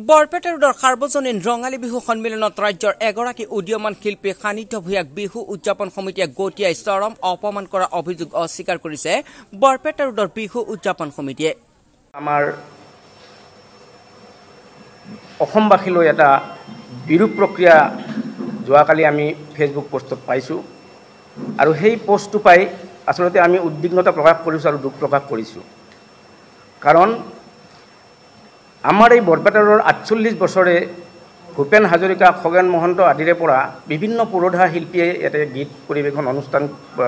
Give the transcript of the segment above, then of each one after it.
বৰপেটা ৰোডৰ সাৰ্বজনীন ৰঙালী বিহু সন্মিলনত ৰাজ্যৰ এগৰাকী উদীয়মান শিল্পী সানিধ্য ভূঞাক বিহু উদযাপন সমিতিয়ে গতিয়াই চৰম অপমান কৰা অভিযোগ অস্বীকাৰ কৰিছে বৰপেটা ৰোডৰ বিহু উদযাপন সমিতিয়ে। আমাৰ অসমবাসীলৈ এটা বিৰূপ প্ৰক্ৰিয়া যোৱাকালি আমি ফেচবুক পোষ্টত পাইছোঁ আৰু সেই পোষ্টটো পাই আচলতে আমি উদ্বিগ্নতা প্ৰকাশ কৰিছোঁ আৰু দুখ প্ৰকাশ কৰিছোঁ। কাৰণ আমাৰ এই বৰপেটা ৰোডৰ ৪৮ বছৰে ভূপেন হাজৰিকা, খগেন মহন্ত আদিৰে পৰা বিভিন্ন পুৰোধা শিল্পীয়ে ইয়াতে গীত পৰিৱেশন অনুষ্ঠান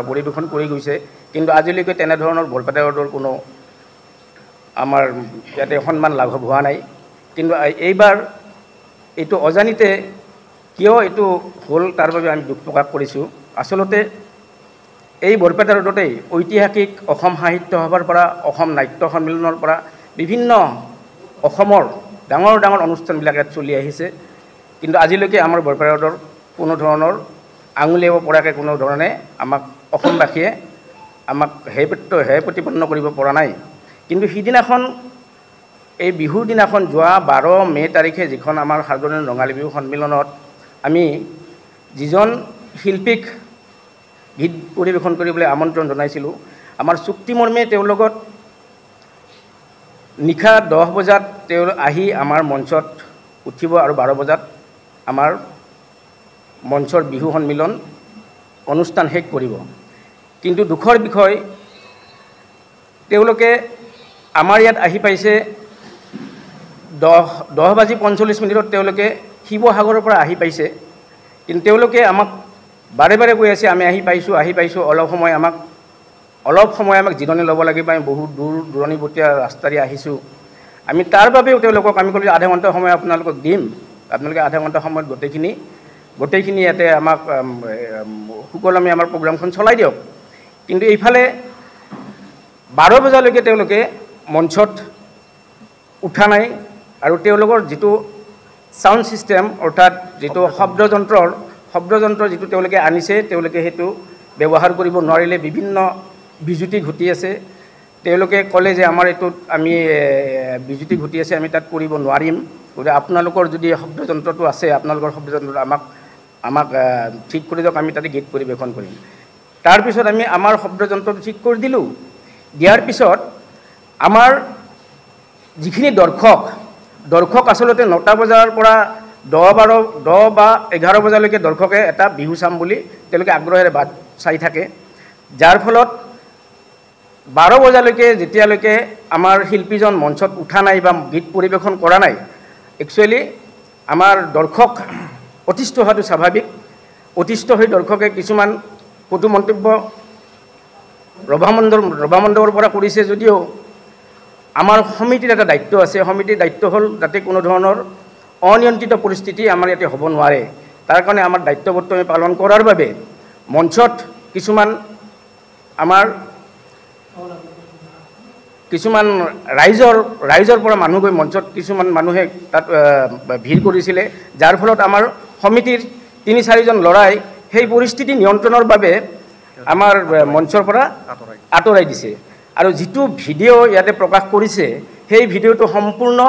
পৰিৱেশন কৰি গৈছে, কিন্তু আজিলৈকে তেনেধৰণৰ বৰপেটা ৰোডৰ কোনো আমাৰ ইয়াতে সন্মান লাঘৱ হোৱা নাই। কিন্তু এইবাৰ এইটো অজানিতে কিয় এইটো হ'ল তাৰ বাবে আমি দুখ প্ৰকাশ কৰিছোঁ। আচলতে এই বৰপেটা ৰোডতেই ঐতিহাসিক অসম সাহিত্য সভাৰ পৰা, অসম নাট্য সন্মিলনৰ পৰা বিভিন্ন অসমৰ ডাঙৰ ডাঙৰ অনুষ্ঠানবিলাক ইয়াত চলি আহিছে, কিন্তু আজিলৈকে আমাৰ বৰপেটা ৰোডৰ কোনো ধৰণৰ আঙুলিয়াব পৰাকৈ কোনো ধৰণে আমাক অসমবাসীয়ে আমাক হেয় প্ৰতিপন্ন কৰিব পৰা নাই। কিন্তু সিদিনাখন এই বিহুৰ দিনাখন যোৱা 12 মে তাৰিখে যিখন আমাৰ সাৰ্বজনীন ৰঙালী বিহু সন্মিলনত আমি যিজন শিল্পীক গীত পৰিৱেশন কৰিবলৈ আমন্ত্ৰণ জনাইছিলোঁ, আমাৰ চুক্তিমৰ্মে তেওঁৰ লগত নিশা 10 বজাত তেওঁ আহি আমাৰ মঞ্চত উঠিব আৰু 12 বজাত আমাৰ মঞ্চৰ বিহু সন্মিলন অনুষ্ঠান শেষ কৰিব। কিন্তু দুখৰ বিষয়, তেওঁলোকে আমাৰ ইয়াত আহি পাইছে 10:45 তেওঁলোকে শিৱসাগৰৰ পৰা আহি পাইছে, কিন্তু তেওঁলোকে আমাক বাৰে বাৰে কৈ আছে আমি আহি পাইছোঁ, অলপ সময় আমাক জিৰণি ল'ব লাগিব, আমি বহুত দূৰণিবতীয়া ৰাস্তাৰে আহিছোঁ। আমি তাৰ বাবেও তেওঁলোকক আমি ক'লোঁ আধা ঘণ্টা সময় আপোনালোকক দিম, আপোনালোকে আধা ঘণ্টা সময়ত গোটেইখিনি ইয়াতে আমাক সুকলমে আমাৰ প্ৰগ্ৰামখন চলাই দিয়ক। কিন্তু এইফালে 12 বজালৈকে তেওঁলোকে মঞ্চত উঠা নাই আৰু তেওঁলোকৰ যিটো ছাউণ্ড ছিষ্টেম অৰ্থাৎ যিটো শব্দযন্ত্ৰ যিটো তেওঁলোকে আনিছে, তেওঁলোকে সেইটো ব্যৱহাৰ কৰিব নোৱাৰিলে, বিভিন্ন বিজুতি ঘটি আছে। তেওঁলোকে ক'লে যে আমাৰ এইটোত আমি বিজুতি ঘটি আছে, আমি তাত কৰিব নোৱাৰিম, গতিকে আপোনালোকৰ যদি শব্দযন্ত্ৰটো আছে আপোনালোকৰ শব্দযন্ত্ৰটো আমাক ঠিক কৰি দিয়ক, আমি তাতে গীত পৰিৱেশন কৰিম। তাৰপিছত আমি আমাৰ শব্দযন্ত্ৰটো ঠিক কৰি দিলোঁ। দিয়াৰ পিছত আমাৰ যিখিনি দৰ্শক আচলতে 9টা বজাৰ পৰা 10 বা 11 বজালৈকে দৰ্শকে এটা বিহু চাম বুলি তেওঁলোকে আগ্ৰহেৰে বাট চাই থাকে, যাৰ ফলত 12 বজালৈকে যেতিয়ালৈকে আমাৰ শিল্পীজন মঞ্চত উঠা নাই বা গীত পৰিৱেশন কৰা নাই, একচুৱেলি আমাৰ দৰ্শক অতিষ্ঠ হোৱাটো স্বাভাৱিক। অতিষ্ঠ হৈ দৰ্শকে কিছুমান কটু মন্তব্য ৰভামণ্ডপৰ পৰা কৰিছে যদিও আমাৰ সমিতিৰ এটা দায়িত্ব আছে। সমিতিৰ দায়িত্ব হ'ল যাতে কোনো ধৰণৰ অনিয়ন্ত্ৰিত পৰিস্থিতি আমাৰ ইয়াতে হ'ব নোৱাৰে, তাৰ কাৰণে আমাৰ দায়িত্ববোধটো আমি পালন কৰাৰ বাবে মঞ্চত কিছুমান ৰাইজৰ পৰা মানুহ গৈ মঞ্চত কিছুমান মানুহে তাত ভিৰ কৰিছিলে, যাৰ ফলত আমাৰ সমিতিৰ 3-4জন ল'ৰাই সেই পৰিস্থিতি নিয়ন্ত্ৰণৰ বাবে আমাৰ মঞ্চৰ পৰা আঁতৰাই দিছে। আৰু যিটো ভিডিঅ' ইয়াতে প্ৰকাশ কৰিছে, সেই ভিডিঅ'টো সম্পূৰ্ণ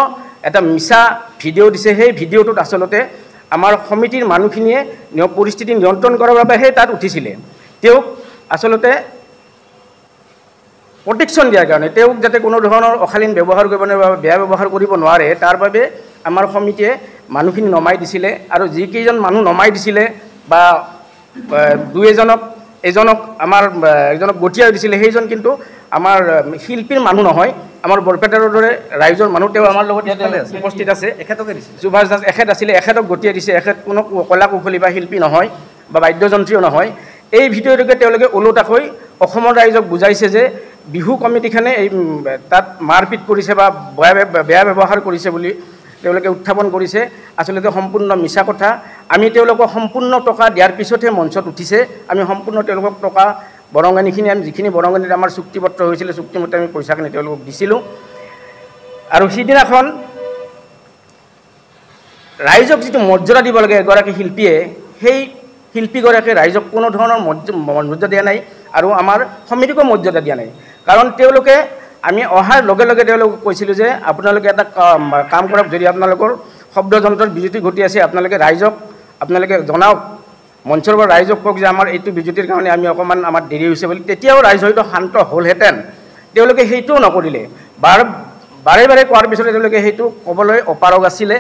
এটা মিছা ভিডিঅ' দিছে। সেই ভিডিঅ'টোত আচলতে আমাৰ সমিতিৰ মানুহখিনিয়ে পৰিস্থিতি নিয়ন্ত্ৰণ কৰাৰ বাবেহে তাত উঠিছিলে। তেওঁক আচলতে প্ৰটেকশ্যন দিয়াৰ কাৰণে, তেওঁক যাতে কোনো ধৰণৰ অশালীন ব্যৱহাৰ কৰিব নোৱাৰে বা বেয়া ব্যৱহাৰ কৰিব নোৱাৰে, তাৰ বাবে আমাৰ সমিতিয়ে মানুহখিনি নমাই দিছিলে। আৰু যিকেইজন মানুহ নমাই দিছিলে বা এজনক গতিয়াই দিছিলে, সেইজন কিন্তু আমাৰ শিল্পীৰ মানুহ নহয়, আমাৰ বৰপেটা ৰোডৰে ৰাইজৰ মানুহ। তেওঁ আমাৰ লগত উপস্থিত আছে, সুভাষ দাস এখেত আছিলে, এখেতক গতিয়াই দিছে। এখেত কোনো কলা কুশলী বা শিল্পী নহয় বা বাদ্যযন্ত্ৰীও নহয়। এই ভিডিঅ'টোকে তেওঁলোকে ওলোটাকৈ অসমৰ ৰাইজক বুজাইছে যে বিহু কমিটিখনে তাত মাৰপিট কৰিছে বা বেয়া ব্যৱহাৰ কৰিছে বুলি তেওঁলোকে উত্থাপন কৰিছে। আচলতে সম্পূৰ্ণ মিছা কথা। আমি তেওঁলোকক সম্পূৰ্ণ টকা দিয়াৰ পিছতহে মঞ্চত উঠিছে। আমি সম্পূৰ্ণ তেওঁলোকক টকা বৰঙণিখিনি, আমি যিখিনি বৰঙণিত আমাৰ চুক্তিপত্ৰ হৈছিলে, চুক্তিমতে আমি পইচাখিনি তেওঁলোকক দিছিলোঁ। আৰু সিদিনাখন ৰাইজক যিটো মৰ্যাদা দিব লাগে এগৰাকী শিল্পীয়ে, সেই শিল্পীগৰাকীয়ে ৰাইজক কোনো ধৰণৰ মৰ্যাদা দিয়া নাই আৰু আমাৰ সমিতিকো মৰ্যাদা দিয়া নাই। কাৰণ তেওঁলোকে আমি অহাৰ লগে লগে তেওঁলোকক কৈছিলোঁ যে আপোনালোকে এটা কাম কৰক, যদি আপোনালোকৰ শব্দযন্ত্ৰত বিজুতি ঘটি আছে আপোনালোকে ৰাইজক আপোনালোকে জনাওক মঞ্চৰ পৰা ৰাইজক কওক যে আমাৰ এইটো বিজুতিৰ কাৰণে আমি অকণমান আমাৰ দেৰি হৈছে বুলি তেতিয়াও ৰাইজ হয়তো শান্ত হ'লহেঁতেন তেওঁলোকে সেইটোও নকৰিলে বাৰে বাৰে কোৱাৰ পিছতে তেওঁলোকে সেইটো ক'বলৈ অপাৰগ আছিলে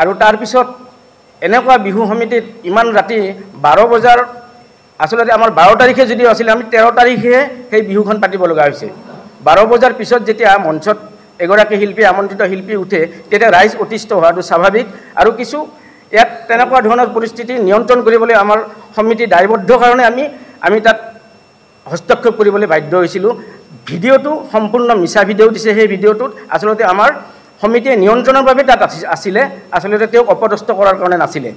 আৰু তাৰপিছত এনেকুৱা বিহু সমিতিত ইমান ৰাতি 12 বজাৰ আচলতে আমাৰ 12 তাৰিখে যদিও আছিলে আমি 13 তাৰিখে সেই বিহুখন পাতিব লগা হৈছে 12 বজাৰ পিছত যেতিয়া মঞ্চত এগৰাকী শিল্পী আমন্ত্ৰিত শিল্পী উঠে তেতিয়া ৰাইজ অতিষ্ঠ হোৱাটো স্বাভাৱিক আৰু কিছু ইয়াত তেনেকুৱা ধৰণৰ পৰিস্থিতি নিয়ন্ত্ৰণ কৰিবলৈ আমাৰ সমিতি দায়বদ্ধ কাৰণে আমি তাত হস্তক্ষেপ কৰিবলৈ বাধ্য হৈছিলোঁ ভিডিঅ'টো সম্পূৰ্ণ মিছা ভিডিঅ' দিছে সেই ভিডিঅ'টোত আচলতে আমাৰ সমিতিয়ে নিয়ন্ত্ৰণৰ বাবে তাত আছিলে আচলতে তেওঁক অপদস্থ কৰাৰ কাৰণে নাছিলে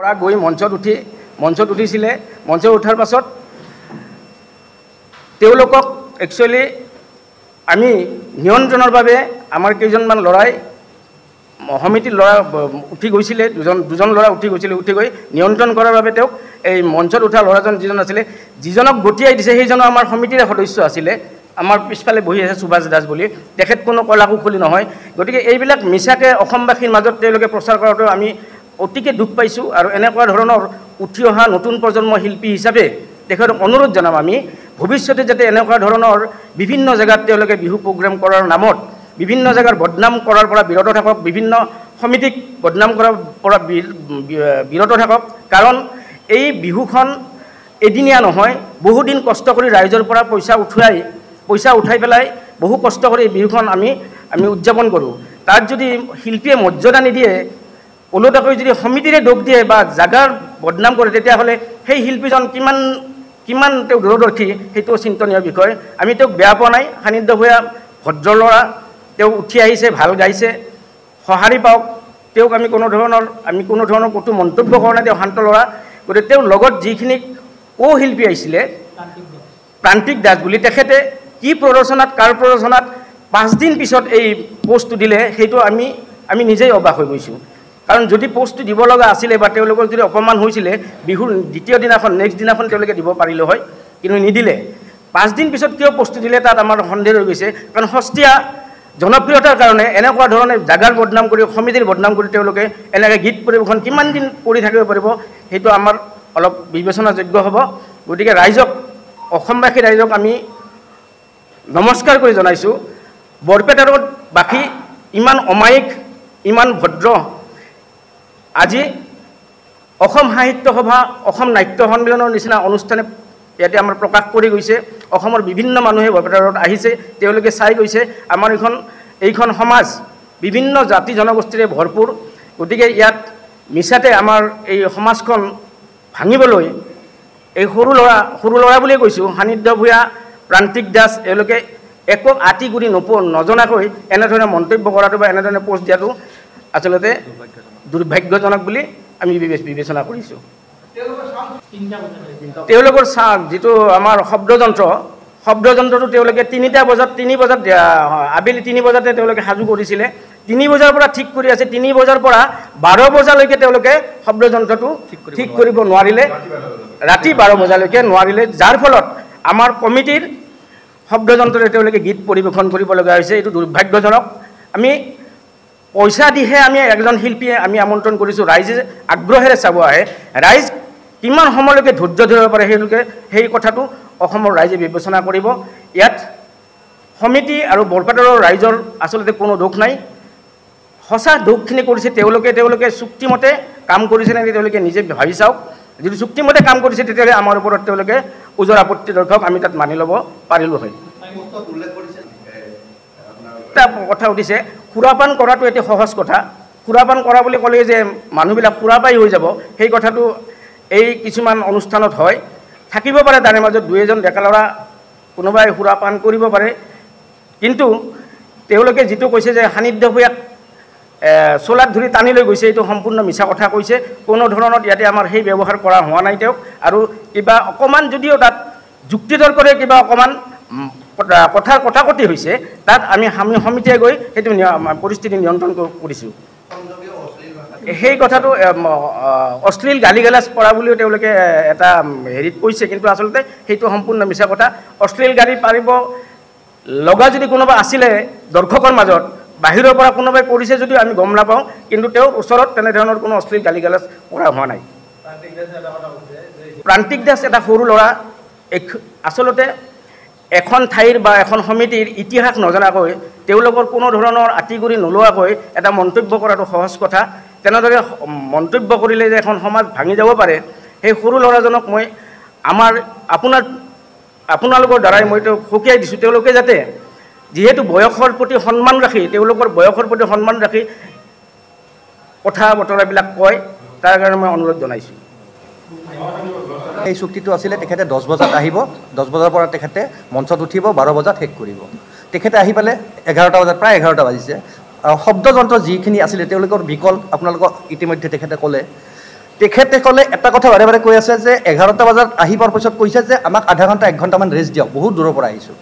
পৰা গৈ মঞ্চত উঠিছিলে মঞ্চত উঠাৰ পাছত তেওঁলোকক একচুৱেলি আমি নিয়ন্ত্ৰণৰ বাবে আমাৰ কেইজনমান ল'ৰাই সমিতিৰ ল'ৰা উঠি গৈছিলে দুজন ল'ৰা উঠি গৈছিলে উঠি গৈ নিয়ন্ত্ৰণ কৰাৰ বাবে তেওঁক এই মঞ্চত উঠা ল'ৰাজন যিজন আছিলে যিজনক গতিয়াই দিছে সেইজনো আমাৰ সমিতিৰে সদস্য আছিলে আমাৰ পিছফালে বহি আছে সুভাষ দাস বুলি তেখেত কোনো কলা কুশলী নহয় গতিকে এইবিলাক মিছাকৈ অসমবাসীৰ মাজত তেওঁলোকে প্ৰচাৰ কৰাটো আমি অতিকে দুখ পাইছোঁ আৰু এনেকুৱা ধৰণৰ উঠি অহা নতুন প্ৰজন্ম শিল্পী হিচাপে তেখেতক অনুৰোধ জনাম আমি ভৱিষ্যতে যাতে এনেকুৱা ধৰণৰ বিভিন্ন জেগাত তেওঁলোকে বিহু প্ৰগ্ৰাম কৰাৰ নামত বিভিন্ন জেগাৰ বদনাম কৰাৰ পৰা বিৰত থাকক বিভিন্ন সমিতিক বদনাম কৰাৰ পৰা বিৰত থাকক কাৰণ এই বিহুখন এদিনীয়া নহয় বহুদিন কষ্ট কৰি ৰাইজৰ পৰা পইচা উঠাই পেলাই বহু কষ্ট কৰি এই বিহুখন আমি উদযাপন কৰোঁ তাত যদি শিল্পীয়ে মৰ্যাদা নিদিয়ে ওলোটাকৈ যদি সমিতিৰে দোষ দিয়ে বা জাগাৰ বদনাম কৰে তেতিয়াহ'লে সেই শিল্পীজন কিমান তেওঁ দূৰদৰ্শী সেইটো চিন্তনীয় বিষয় আমি তেওঁক বেয়া পোৱা নাই সান্নিধ্য ভূঞা ভদ্ৰ ল'ৰা তেওঁ উঠি আহিছে ভাল গাইছে সঁহাৰি পাওক তেওঁক আমি কোনো ধৰণৰ ক'তো মন্তব্য কৰা নাই তেওঁ শান্ত ল'ৰা গতিকে তেওঁৰ লগত যিখিনি শিল্পী আহিছিলে প্ৰান্তিক দাস বুলি তেখেতে কি প্ৰৰচনাত কাৰ প্ৰৰচনাত 5 দিন পিছত এই পোষ্টটো দিলে সেইটো আমি নিজেই অবাক হৈ গৈছোঁ কাৰণ যদি পোষ্টটো দিব লগা আছিলে বা তেওঁলোকৰ যদি অপমান হৈছিলে বিহুৰ দ্বিতীয় দিনাখন নেক্সট দিনাখন তেওঁলোকে দিব পাৰিলে হয় কিন্তু নিদিলে 5 দিন পিছত কিয় পোষ্টটো দিলে তাত আমাৰ সন্দেহ হৈ গৈছে কাৰণ সস্তীয়া জনপ্ৰিয়তাৰ কাৰণে এনেকুৱা ধৰণে জাগাৰ বদনাম কৰি সমিতিৰ বদনাম কৰি তেওঁলোকে এনেকৈ গীত পৰিৱেশন কিমান দিন কৰি থাকিব পাৰিব সেইটো আমাৰ অলপ বিবেচনাযোগ্য হ'ব গতিকে ৰাইজক অসমবাসী ৰাইজক আমি নমস্কাৰ কৰি জনাইছোঁ বৰপেটাৰ বাসী ইমান অমায়িক ইমান ভদ্ৰ আজি অসম সাহিত্য সভা অসম নাট্য সন্মিলনৰ নিচিনা অনুষ্ঠানে ইয়াতে আমাৰ প্ৰকাশ কৰি গৈছে অসমৰ বিভিন্ন মানুহে বৰপেটাৰত আহিছে তেওঁলোকে চাই গৈছে আমাৰ এইখন সমাজ বিভিন্ন জাতি জনগোষ্ঠীৰে ভৰপূৰ গতিকে ইয়াত মিছাতে আমাৰ এই সমাজখন ভাঙিবলৈ এই সৰু ল'ৰা বুলিয়ে কৈছোঁ সান্নিধ্য ভূঞা প্ৰান্তিক দাস এওঁলোকে একো আতি গুৰি নজনাকৈ এনেধৰণে মন্তব্য কৰাটো বা এনেধৰণে পোষ্ট দিয়াটো আচলতে দুৰ্ভাগ্যজনক বুলি আমি বিবেচনা কৰিছোঁ তেওঁলোকৰ যিটো আমাৰ শব্দযন্ত্ৰটো তেওঁলোকে 3 বজাত আবেলি 3 বজাতে তেওঁলোকে সাজু কৰিছিলে 3 বজাৰ পৰা ঠিক কৰি আছে 3 বজাৰ পৰা 12 বজালৈকে তেওঁলোকে শব্দযন্ত্ৰটো ঠিক কৰিব নোৱাৰিলে ৰাতি 12 বজালৈকে নোৱাৰিলে যাৰ ফলত আমাৰ কমিটিৰ শব্দযন্ত্ৰৰে তেওঁলোকে গীত পৰিৱেশন কৰিব লগা হৈছে এইটো দুৰ্ভাগ্যজনক আমি পইচা দিহে আমি একজন শিল্পীয়ে আমি আমন্ত্ৰণ কৰিছোঁ ৰাইজে আগ্ৰহেৰে চাব আহে ৰাইজ কিমান সময়লৈকে ধৈৰ্য ধৰিব পাৰে সেই কথাটো অসমৰ ৰাইজে বিবেচনা কৰিব ইয়াত সমিতি আৰু বৰপেটাৰ ৰাইজৰ আচলতে কোনো দোষ নাই সঁচা দোষখিনি কৰিছে তেওঁলোকে চুক্তিমতে কাম কৰিছে নে তেওঁলোকে নিজে ভাবি চাওক যদি চুক্তিমতে কাম কৰিছে তেতিয়াহ'লে আমাৰ ওপৰত তেওঁলোকে ওজৰ আপত্তি দৰ্শক আমি তাত মানি ল'ব পাৰিলোঁ হয় এটা কথা উঠিছে সুৰাপান কৰাটো এটি সহজ কথা সুৰাপান কৰা বুলি ক'লে যে মানুহবিলাক সুৰাপাই হৈ যাব সেই কথাটো এই কিছুমান অনুষ্ঠানত হয় থাকিব পাৰে তাৰে মাজত 2-এজন ডেকা ল'ৰা কোনোবাই সুৰাপান কৰিব পাৰে কিন্তু তেওঁলোকে যিটো কৈছে যে সান্নিধ্য ভূঞাক চোলাত ধৰি টানি লৈ গৈছে এইটো সম্পূৰ্ণ মিছা কথা কৈছে কোনো ধৰণত ইয়াতে আমাৰ সেই ব্যৱহাৰ কৰা হোৱা নাই তেওঁক আৰু কিবা অকণমান যদিও তাত যুক্তিতৰ্কৰে কিবা অকণমান কথাৰ কটাকটি হৈছে তাত আমি সমিতিয়ে গৈ সেইটো পৰিস্থিতি নিয়ন্ত্ৰণ কৰিছোঁ সেই কথাটো অশ্লীল গালি গালাজ পৰা বুলিও তেওঁলোকে এটা হেৰিত কৈছে কিন্তু আচলতে সেইটো সম্পূৰ্ণ মিছা কথা অশ্লীল গালি পাৰিব লগা যদি কোনোবা আছিলে দৰ্শকৰ মাজত বাহিৰৰ পৰা কোনোবাই কৰিছে যদিও আমি গম নাপাওঁ, কিন্তু তেওঁৰ ওচৰত তেনেধৰণৰ কোনো অশ্লীল গালি গালাজ কৰা হোৱা নাই। প্ৰান্তিক দাস এটা সৰু ল'ৰা, আচলতে এখন ঠাইৰ বা এখন সমিতিৰ ইতিহাস নজনাকৈ তেওঁলোকৰ কোনো ধৰণৰ আঁতিগুৰি নোলোৱাকৈ এটা মন্তব্য কৰাটো সহজ কথা। তেনেদৰে মন্তব্য কৰিলে যে এখন সমাজ ভাঙি যাব পাৰে, সেই সৰু ল'ৰাজনক মই আপোনালোকৰ দ্বাৰাই মই সকীয়াই দিছোঁ, তেওঁলোকে যাতে যিহেতু বয়সৰ প্ৰতি সন্মান ৰাখি, তেওঁলোকৰ বয়সৰ প্ৰতি সন্মান ৰাখি কথা বতৰাবিলাক কয়, তাৰ কাৰণে মই অনুৰোধ জনাইছোঁ। এই চুক্তিটো আছিলে তেখেতে 10 বজাত আহিব, 10 বজাৰ পৰা তেখেতে মঞ্চত উঠিব, 12 বজাত শেষ কৰিব। তেখেতে আহি পালে 11টা বজাত, প্ৰায় 11টা বাজিছে। শব্দযন্ত্ৰ যিখিনি আছিলে তেওঁলোকৰ বিকল আপোনালোকক ইতিমধ্যে তেখেতে ক'লে এটা কথা বাৰে বাৰে কৈ আছে যে 11টা বজাত আহি পোৱাৰ পিছত কৈছে যে আমাক আধা ঘণ্টা 1 ঘণ্টামান ৰেষ্ট দিয়ক, বহুত দূৰৰ পৰা আহিছোঁ।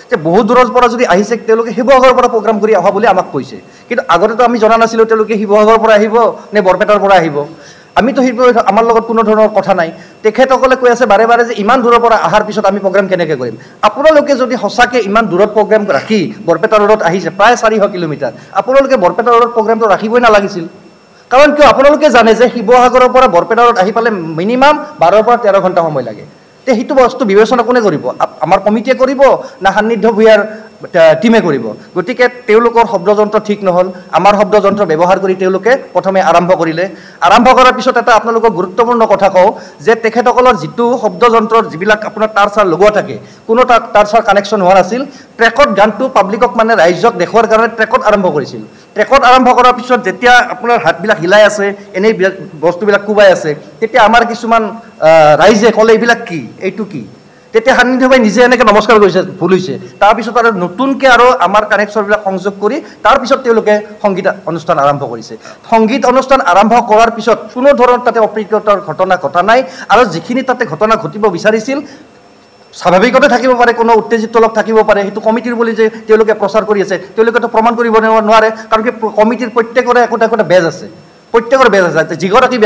যে বহুত দূৰৰ পৰা যদি আহিছে তেওঁলোকে শিৱসাগৰৰ পৰা প্ৰগ্ৰাম কৰি অহা বুলি আমাক কৈছে, কিন্তু আগতেতো আমি জনা নাছিলোঁ তেওঁলোকে শিৱসাগৰৰ পৰা আহিব নে বৰপেটাৰ পৰা আহিব। আমিতো আমাৰ লগত কোনো ধৰণৰ কথা নাই। তেখেতসকলে কৈ আছে বাৰে বাৰে যে ইমান দূৰৰ পৰা অহাৰ পিছত আমি প্ৰগ্ৰাম কেনেকৈ কৰিম। আপোনালোকে যদি সঁচাকৈ ইমান দূৰত প্ৰগ্ৰাম ৰাখি বৰপেটা ৰোডত আহিছে, প্ৰায় 400 কিলোমিটাৰ, আপোনালোকে বৰপেটা ৰোডত প্ৰগ্ৰামটো ৰাখিবই নালাগিছিল। কাৰণ কিয়, আপোনালোকে জানে যে শিৱসাগৰৰ পৰা বৰপেটা ৰোড আহি পালে মিনিমাম 12 পৰা 13 ঘণ্টা সময় লাগে। তে সেইটো বস্তু বিবেচনা কোনে কৰিব, আমাৰ কমিটিয়ে কৰিব না সান্নিধ্য ভূঞাৰ টিমে কৰিব। গতিকে তেওঁলোকৰ শব্দযন্ত্ৰ ঠিক নহ'ল, আমাৰ শব্দযন্ত্ৰ ব্যৱহাৰ কৰি তেওঁলোকে প্ৰথমে আৰম্ভ কৰিলে। আৰম্ভ কৰাৰ পিছত এটা আপোনালোকক গুৰুত্বপূৰ্ণ কথা কওঁ যে তেখেতসকলৰ যিটো শব্দযন্ত্ৰৰ যিবিলাক আপোনাৰ তাঁৰ চাৰ লগোৱা থাকে, কোনো তাঁৰ চাৰ কানেকশ্যন হোৱা নাছিল। ট্ৰেকত গানটো পাব্লিকক মানে ৰাইজক দেখুৱাৰ কাৰণে ট্ৰেকত আৰম্ভ কৰিছিল। ট্ৰেকত আৰম্ভ কৰাৰ পিছত যেতিয়া আপোনাৰ হাতবিলাক হিলাই আছে, এনেই বস্তুবিলাক কোবাই আছে, তেতিয়া আমাৰ কিছুমান ৰাইজে ক'লে এইবিলাক কি, এইটো কি। তেতিয়া সান্নিধ্য ভাই নিজে এনেকৈ নমস্কাৰ কৰিছে, ভুল হৈছে। তাৰপিছত আৰু নতুনকৈ আৰু আমাৰ কানেকশ্যনবিলাক সংযোগ কৰি তাৰপিছত তেওঁলোকে সংগীত অনুষ্ঠান আৰম্ভ কৰিছে। সংগীত অনুষ্ঠান আৰম্ভ কৰাৰ পিছত কোনো ধৰণৰ তাতে অপ্ৰীতিকৰ ঘটনা ঘটা নাই, আৰু যিখিনি তাতে ঘটনা ঘটিব বিচাৰিছিল স্বাভাৱিকতে থাকিব পাৰে, কোনো উত্তেজিত লোক থাকিব পাৰে, সেইটো কমিটিৰ বুলি যে তেওঁলোকে প্ৰচাৰ কৰি আছে, তেওঁলোকেতো প্ৰমাণ কৰিব নোৱাৰে। কাৰণ কি কমিটিৰ প্ৰত্যেকৰে একোটা বেজ আছে, প্ৰত্যেকৰ বেজ আছে। যিগৰাকী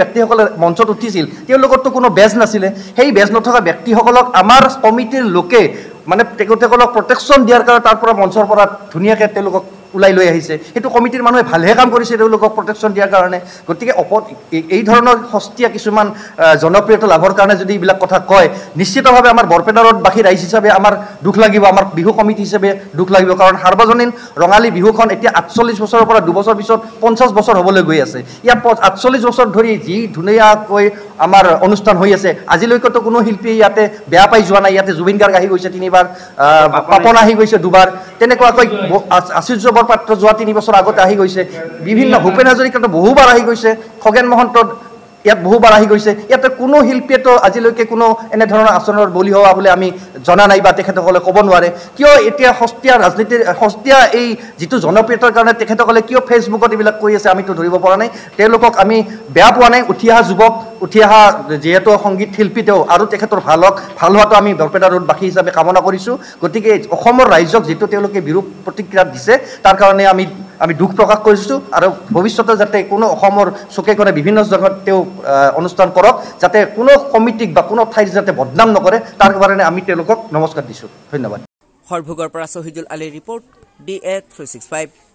ব্যক্তিসকলে মঞ্চত উঠিছিল তেওঁলোকৰতো কোনো বেজ নাছিলে। সেই বেজ নথকা ব্যক্তিসকলক আমাৰ কমিটিৰ লোকে মানে তেখেতসকলক প্ৰটেকশ্যন দিয়াৰ কাৰণে তাৰ পৰা মঞ্চৰ পৰা ধুনীয়াকৈ তেওঁলোকক ওলাই লৈ আহিছে। সেইটো কমিটিৰ মানুহে ভালহে কাম কৰিছে তেওঁলোকক প্ৰটেকশ্যন দিয়াৰ কাৰণে। গতিকে এই ধৰণৰ সস্তীয়া কিছুমান জনপ্ৰিয়তা লাভৰ কাৰণে যদি এইবিলাক কথা কয়, নিশ্চিতভাৱে আমাৰ বৰপেটা ৰোডবাসী ৰাইজ হিচাপে আমাৰ দুখ লাগিব, আমাৰ বিহু কমিটি হিচাপে দুখ লাগিব। কাৰণ সাৰ্বজনীন ৰঙালী বিহুখন এতিয়া 48 বছৰৰ পৰা 2 বছৰ পিছত 50 বছৰ হ'বলৈ গৈ আছে। ইয়াত 48 বছৰ ধৰি যি ধুনীয়াকৈ আমাৰ অনুষ্ঠান হৈ আছে, আজিলৈকেতো কোনো শিল্পী ইয়াতে বেয়া পাই যোৱা নাই। ইয়াতে জুবিন গাৰ্গ আহি গৈছে 3 বাৰ, পাপন আহি গৈছে 2 বাৰ, তেনেকুৱাকৈ আশীষ পাত্ৰ যোৱা 3 বছৰ আগতে আহি গৈছে। বিভিন্ন ভূপেন হাজৰিকাতো বহুবাৰ আহি গৈছে, খগেন মহন্ত ইয়াত বহুবাৰ আহি গৈছে। ইয়াতে কোনো শিল্পীয়েতো আজিলৈকে কোনো এনেধৰণৰ আচৰণৰ বলি হোৱা বুলি আমি জনা নাই বা তেখেতসকলে ক'ব নোৱাৰে। কিয় এতিয়া সস্তীয়া ৰাজনীতিৰ সস্তীয়া এই যিটো জনপ্ৰিয়তাৰ কাৰণে তেখেতসকলে কিয় ফেচবুকত এইবিলাক কৰি আছে আমিতো ধৰিব পৰা নাই। তেওঁলোকক আমি বেয়া পোৱা নাই। উঠি অহা যুৱক, উঠি অহা যিহেতু সংগীত শিল্পী তেওঁ, আৰু তেখেতৰ ভাল হোৱাটো আমি বৰপেটা ৰোডবাসী হিচাপে কামনা কৰিছোঁ। গতিকে অসমৰ ৰাইজক যিটো তেওঁলোকে বিৰূপ প্ৰতিক্ৰিয়া দিছে তাৰ কাৰণে আমি দুখ প্ৰকাশ কৰিছোঁ, আৰু ভৱিষ্যতে যাতে কোনো অসমৰ চুকে কোণে বিভিন্ন জেগাত তেওঁ অনুষ্ঠান কৰক, যাতে কোনো কমিটিক বা কোনো ঠাইত যাতে বদনাম নকৰে, তাৰ কাৰণে আমি তেওঁলোকক নমস্কাৰ দিছোঁ। ধন্যবাদ। সৰভোগৰ পৰা শহীদুল আলীৰ ৰিপৰ্ট, DA 365।